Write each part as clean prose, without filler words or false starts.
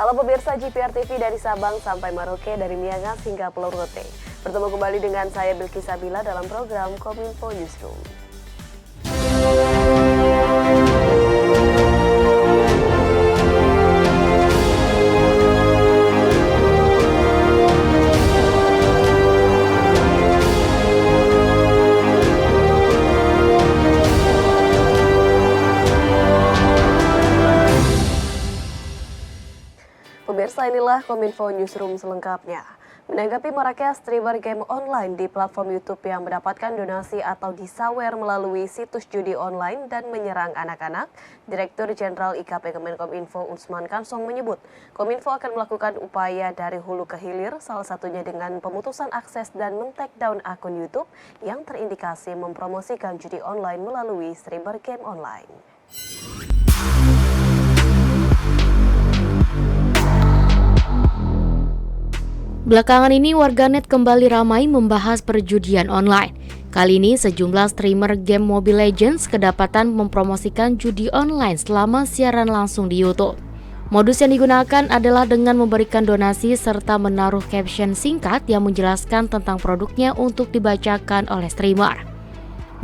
Halo pemirsa GPR TV dari Sabang sampai Merauke, dari Miangas hingga Pulau Rote. Bertemu kembali dengan saya Bilqis Sabila dalam program Kominfo Newsroom. Pemirsa, inilah Kominfo Newsroom selengkapnya. Menanggapi maraknya streamer game online di platform YouTube yang mendapatkan donasi atau disawer melalui situs judi online dan menyerang anak-anak, Direktur Jenderal IKP Kemenkominfo Usman Kansong menyebut, Kominfo akan melakukan upaya dari hulu ke hilir, salah satunya dengan pemutusan akses dan men-take down akun YouTube yang terindikasi mempromosikan judi online melalui streamer game online. Belakangan ini warganet kembali ramai membahas perjudian online. Kali ini sejumlah streamer game Mobile Legends kedapatan mempromosikan judi online selama siaran langsung di YouTube. Modus yang digunakan adalah dengan memberikan donasi serta menaruh caption singkat yang menjelaskan tentang produknya untuk dibacakan oleh streamer.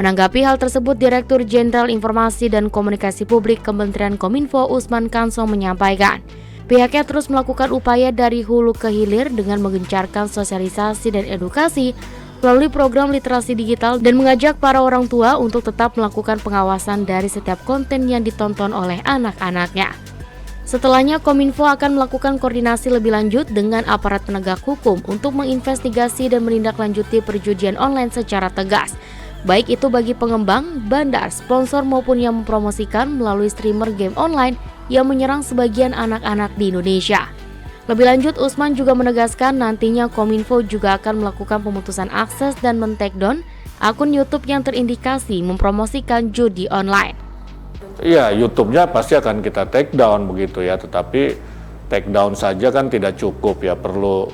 Menanggapi hal tersebut, Direktur Jenderal Informasi dan Komunikasi Publik Kementerian Kominfo Usman Kansong menyampaikan, pihaknya terus melakukan upaya dari hulu ke hilir dengan menggencarkan sosialisasi dan edukasi melalui program literasi digital dan mengajak para orang tua untuk tetap melakukan pengawasan dari setiap konten yang ditonton oleh anak-anaknya. Setelahnya, Kominfo akan melakukan koordinasi lebih lanjut dengan aparat penegak hukum untuk menginvestigasi dan menindaklanjuti perjudian online secara tegas, baik itu bagi pengembang, bandar, sponsor maupun yang mempromosikan melalui streamer game online yang menyerang sebagian anak-anak di Indonesia. Lebih lanjut, Usman juga menegaskan nantinya Kominfo juga akan melakukan pemutusan akses dan men-take down akun YouTube yang terindikasi mempromosikan judi online. Iya, YouTube-nya pasti akan kita take down begitu ya, tetapi take down saja kan tidak cukup ya, perlu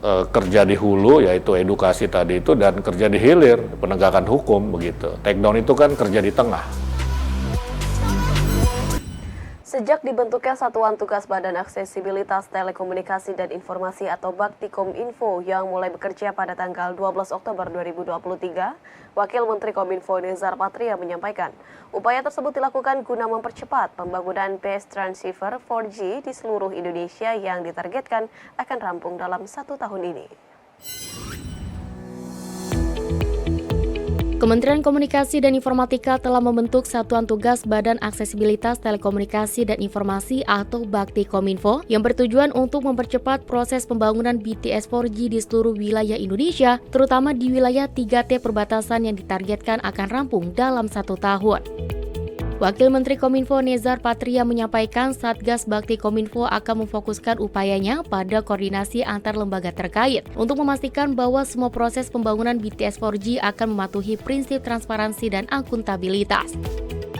kerja di hulu yaitu edukasi tadi itu dan kerja di hilir penegakan hukum begitu. Take down itu kan kerja di tengah. Sejak dibentuknya Satuan Tugas Badan Aksesibilitas Telekomunikasi dan Informasi atau Baktikominfo yang mulai bekerja pada tanggal 12 Oktober 2023, Wakil Menteri Kominfo Nezar Patria menyampaikan, upaya tersebut dilakukan guna mempercepat pembangunan base transceiver 4G di seluruh Indonesia yang ditargetkan akan rampung dalam 1 tahun ini. Kementerian Komunikasi dan Informatika telah membentuk Satuan Tugas Badan Aksesibilitas Telekomunikasi dan Informasi atau Baktikominfo yang bertujuan untuk mempercepat proses pembangunan BTS 4G di seluruh wilayah Indonesia, terutama di wilayah 3T perbatasan yang ditargetkan akan rampung dalam 1 tahun. Wakil Menteri Kominfo Nezar Patria menyampaikan Satgas Baktikominfo akan memfokuskan upayanya pada koordinasi antar lembaga terkait untuk memastikan bahwa semua proses pembangunan BTS 4G akan mematuhi prinsip transparansi dan akuntabilitas.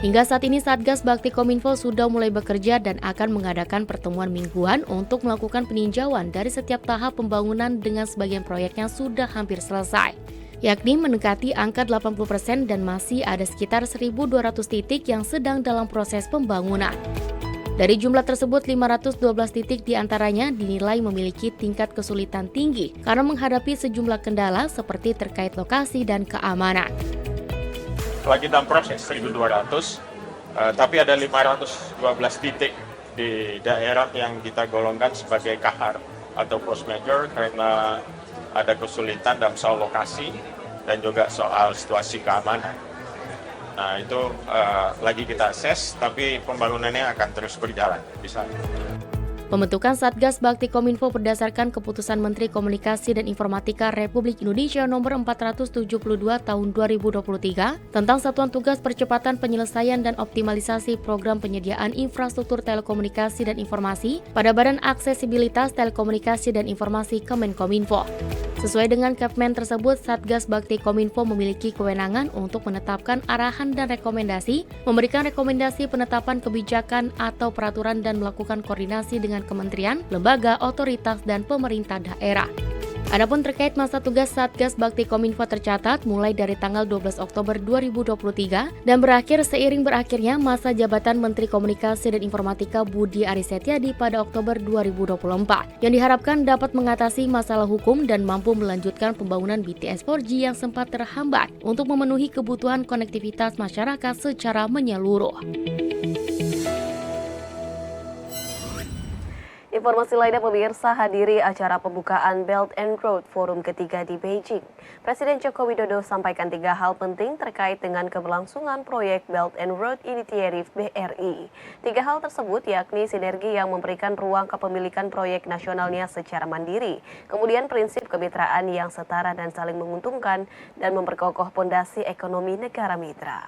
Hingga saat ini Satgas Baktikominfo sudah mulai bekerja dan akan mengadakan pertemuan mingguan untuk melakukan peninjauan dari setiap tahap pembangunan dengan sebagian proyeknya sudah hampir selesai, yakni mendekati angka 80% dan masih ada sekitar 1.200 titik yang sedang dalam proses pembangunan. Dari jumlah tersebut, 512 titik diantaranya dinilai memiliki tingkat kesulitan tinggi karena menghadapi sejumlah kendala seperti terkait lokasi dan keamanan. Lagi dalam proses 1.200, tapi ada 512 titik di daerah yang kita golongkan sebagai kahar atau force major karena ada kesulitan dalam soal lokasi dan juga soal situasi keamanan. Nah itu lagi kita assess, tapi pembangunannya akan terus berjalan di sana. Pembentukan Satgas Baktikominfo berdasarkan Keputusan Menteri Komunikasi dan Informatika Republik Indonesia Nomor 472 Tahun 2023 tentang Satuan Tugas Percepatan Penyelesaian dan Optimalisasi Program Penyediaan Infrastruktur Telekomunikasi dan Informasi pada Badan Aksesibilitas Telekomunikasi dan Informasi Kemenkominfo. Sesuai dengan Kepmen tersebut, Satgas Baktikominfo memiliki kewenangan untuk menetapkan arahan dan rekomendasi, memberikan rekomendasi penetapan kebijakan atau peraturan dan melakukan koordinasi dengan kementerian, lembaga, otoritas, dan pemerintah daerah. Adapun terkait masa tugas Satgas Bakti Kominfo tercatat mulai dari tanggal 12 Oktober 2023 dan berakhir seiring berakhirnya masa jabatan Menteri Komunikasi dan Informatika Budi Aris Setiadi pada Oktober 2024 yang diharapkan dapat mengatasi masalah hukum dan mampu melanjutkan pembangunan BTS 4G yang sempat terhambat untuk memenuhi kebutuhan konektivitas masyarakat secara menyeluruh. Informasi lainnya, pemirsa, hadiri acara pembukaan Belt and Road Forum ketiga di Beijing. Presiden Joko Widodo sampaikan 3 hal penting terkait dengan keberlangsungan proyek Belt and Road Initiative BRI. 3 hal tersebut yakni sinergi yang memberikan ruang kepemilikan proyek nasionalnya secara mandiri, kemudian prinsip kemitraan yang setara dan saling menguntungkan, dan memperkokoh pondasi ekonomi negara mitra.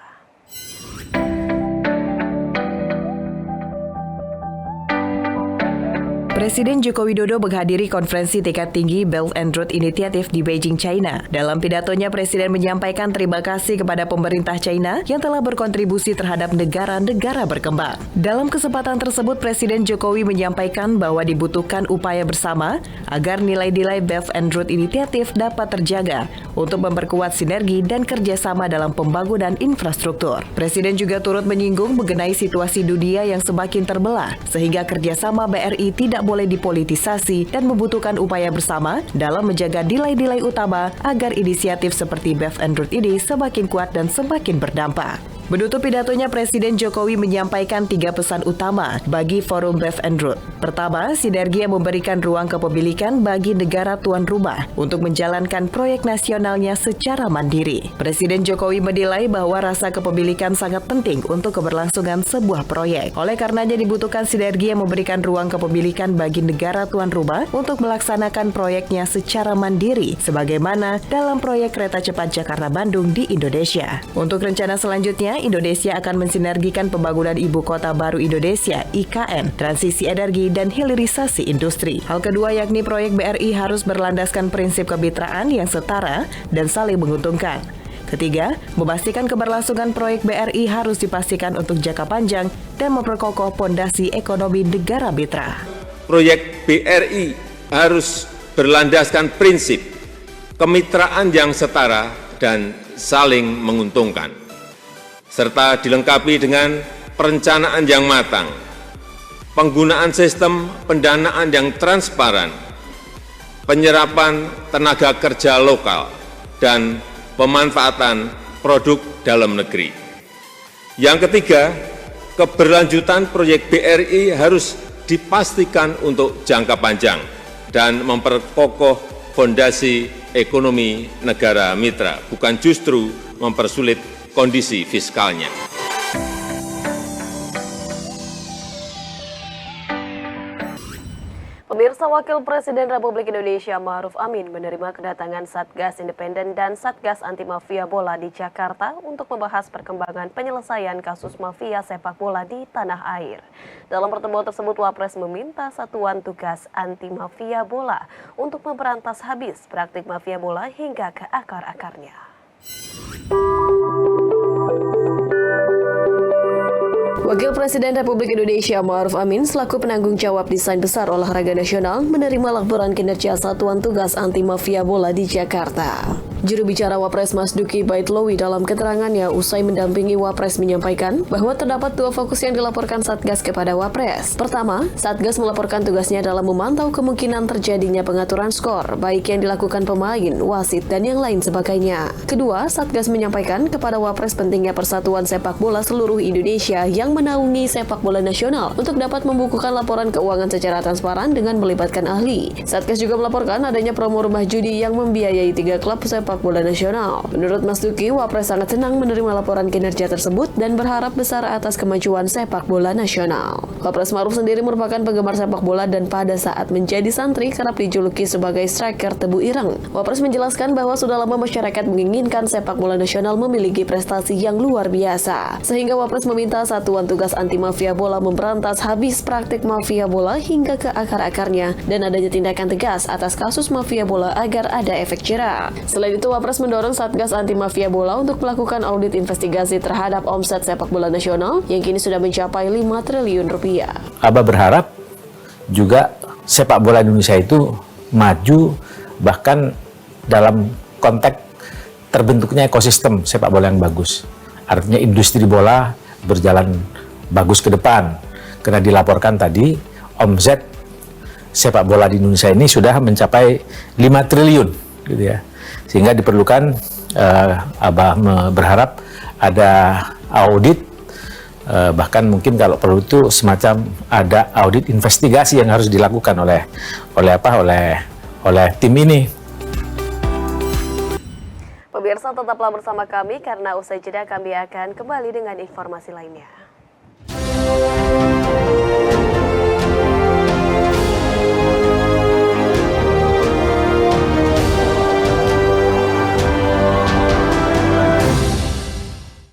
Presiden Joko Widodo menghadiri konferensi tingkat tinggi Belt and Road Initiative di Beijing, China. Dalam pidatonya, Presiden menyampaikan terima kasih kepada pemerintah China yang telah berkontribusi terhadap negara-negara berkembang. Dalam kesempatan tersebut, Presiden Jokowi menyampaikan bahwa dibutuhkan upaya bersama agar nilai-nilai Belt and Road Initiative dapat terjaga untuk memperkuat sinergi dan kerjasama dalam pembangunan infrastruktur. Presiden juga turut menyinggung mengenai situasi dunia yang semakin terbelah, sehingga kerjasama BRI tidak boleh dipolitisasi dan membutuhkan upaya bersama dalam menjaga nilai-nilai utama agar inisiatif seperti Belt and Road ini semakin kuat dan semakin berdampak. Menutup pidatonya, Presiden Jokowi menyampaikan 3 pesan utama bagi Forum Belt and Road. Pertama, sinergi yang memberikan ruang kepemilikan bagi negara tuan rumah untuk menjalankan proyek nasionalnya secara mandiri. Presiden Jokowi menilai bahwa rasa kepemilikan sangat penting untuk keberlangsungan sebuah proyek. Oleh karenanya dibutuhkan sinergi yang memberikan ruang kepemilikan bagi negara tuan rumah untuk melaksanakan proyeknya secara mandiri, sebagaimana dalam proyek kereta cepat Jakarta-Bandung di Indonesia. Untuk rencana selanjutnya, Indonesia akan mensinergikan pembangunan Ibu Kota Baru Indonesia (IKN), transisi energi, dan hilirisasi industri. Hal kedua yakni proyek BRI harus berlandaskan prinsip kemitraan yang setara dan saling menguntungkan. Ketiga, memastikan keberlangsungan proyek BRI harus dipastikan untuk jangka panjang dan memperkokoh pondasi ekonomi negara mitra. Proyek BRI harus berlandaskan prinsip kemitraan yang setara dan saling menguntungkan, serta dilengkapi dengan perencanaan yang matang, penggunaan sistem pendanaan yang transparan, penyerapan tenaga kerja lokal, dan pemanfaatan produk dalam negeri. Yang ketiga, keberlanjutan proyek BRI harus dipastikan untuk jangka panjang dan memperkokoh fondasi ekonomi negara mitra, bukan justru mempersulit kondisi fiskalnya. Pemirsa, Wakil Presiden Republik Indonesia Ma'ruf Amin menerima kedatangan Satgas Independen dan Satgas Anti Mafia Bola di Jakarta untuk membahas perkembangan penyelesaian kasus mafia sepak bola di tanah air. Dalam pertemuan tersebut, Wapres meminta Satuan Tugas Anti Mafia Bola untuk memberantas habis praktik mafia bola hingga ke akar-akarnya. Wakil Presiden Republik Indonesia Ma'ruf Amin selaku penanggung jawab desain besar olahraga nasional menerima laporan kinerja Satuan Tugas Anti Mafia Bola di Jakarta. Juru bicara Wapres Mas Duki Baitlawi dalam keterangannya usai mendampingi Wapres menyampaikan bahwa terdapat 2 fokus yang dilaporkan Satgas kepada Wapres. Pertama, Satgas melaporkan tugasnya dalam memantau kemungkinan terjadinya pengaturan skor, baik yang dilakukan pemain, wasit, dan yang lain sebagainya. Kedua, Satgas menyampaikan kepada Wapres pentingnya persatuan sepak bola seluruh Indonesia yang menaungi sepak bola nasional untuk dapat membukukan laporan keuangan secara transparan dengan melibatkan ahli. Satgas juga melaporkan adanya promo rumah judi yang membiayai 3 klub sepak bola nasional. Menurut Mas Duki, Wapres sangat senang menerima laporan kinerja tersebut dan berharap besar atas kemajuan sepak bola nasional. Wapres Ma'ruf sendiri merupakan penggemar sepak bola dan pada saat menjadi santri kerap dijuluki sebagai striker tebu ireng. Wapres menjelaskan bahwa sudah lama masyarakat menginginkan sepak bola nasional memiliki prestasi yang luar biasa. Sehingga Wapres meminta Satuan Tugas Anti Mafia Bola memberantas habis praktik mafia bola hingga ke akar-akarnya dan adanya tindakan tegas atas kasus mafia bola agar ada efek jera. Selain itu, Wapres mendorong Satgas Anti Mafia Bola untuk melakukan audit investigasi terhadap omset sepak bola nasional yang kini sudah mencapai 5 triliun rupiah. Abah berharap juga sepak bola Indonesia itu maju bahkan dalam konteks terbentuknya ekosistem sepak bola yang bagus. Artinya industri bola berjalan bagus ke depan. Karena dilaporkan tadi, omset sepak bola di Indonesia ini sudah mencapai 5 triliun, gitu ya. Sehingga diperlukan, Abah berharap ada audit, bahkan mungkin kalau perlu itu semacam ada audit investigasi yang harus dilakukan oleh tim ini. Pemirsa, tetaplah bersama kami karena usai jeda kami akan kembali dengan informasi lainnya.